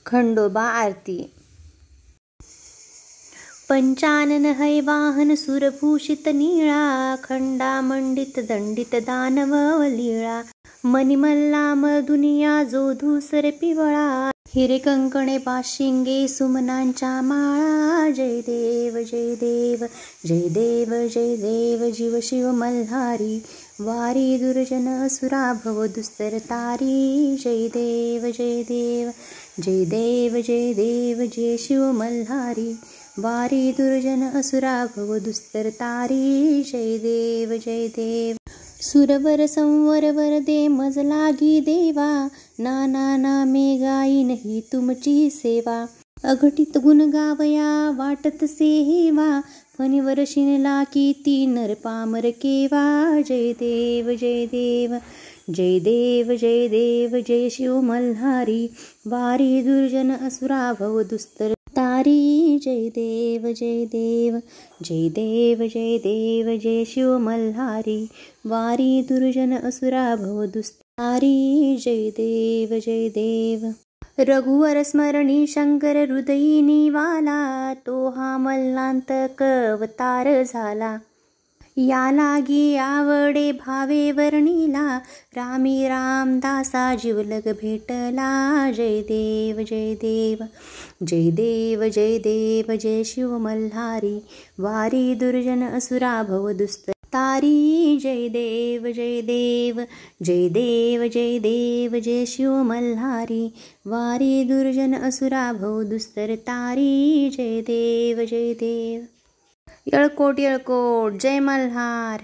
खंडोबा आरती। पंचानन है वाहन सुरभूषित नीळा, खंडा मंडित दंडित दानव लीळा, मणिमल्ला दुनिया जो धूसर पिवळा, हिरे कंकणे पाशिंगे सुमनांच्या माळा, जय देव जय देव जय देव जय देव, जीव शिव मल्हारी, वारी दुर्जन असुरा भव दुस्तर तारी, जय देव जय देव जय देव जय देव, जय शिव मल्हारी, वारी दुर्जन असुरा भव दुस्तर तारी, जय देव जय देव। सुरवर संवर वर दे मज लागी देवा, नाना नामे गाईन ही तुमची सेवा, अघटित गुण गावया वाटत सेवा, फणीवर शिनला कीती नर पामर केवा, जय देव जय देव जय देव जय देव, जय शिव मल्हारी, वारी दुर्जन असुरा भव दुस्तर तारी, जय देव जय देव जय देव जय देव, जय शिव मल्हारी, वारी दुर्जन असुरा भव दुस्तारी, जय देव जय देव। रघुवर स्मरणी शंकर हृदयी निवाला, तो हा मल्लांतक अवतार झाला, या लागी आवडे भावे वर्णिला, रामी रामदासा जीवलग भेटला, जय देव जय देव जय देव जय देव, जय शिव मल्हारी, वारी दुर्जन असुरा भव दुस्तर तारी, जय देव जय देव जय देव जय देव, जय शिव मल्हारी, वारी दुर्जन असुरा भव दुस्तर तारी, जय देव जय देव। येळकोट येळकोट, जय मल्हार।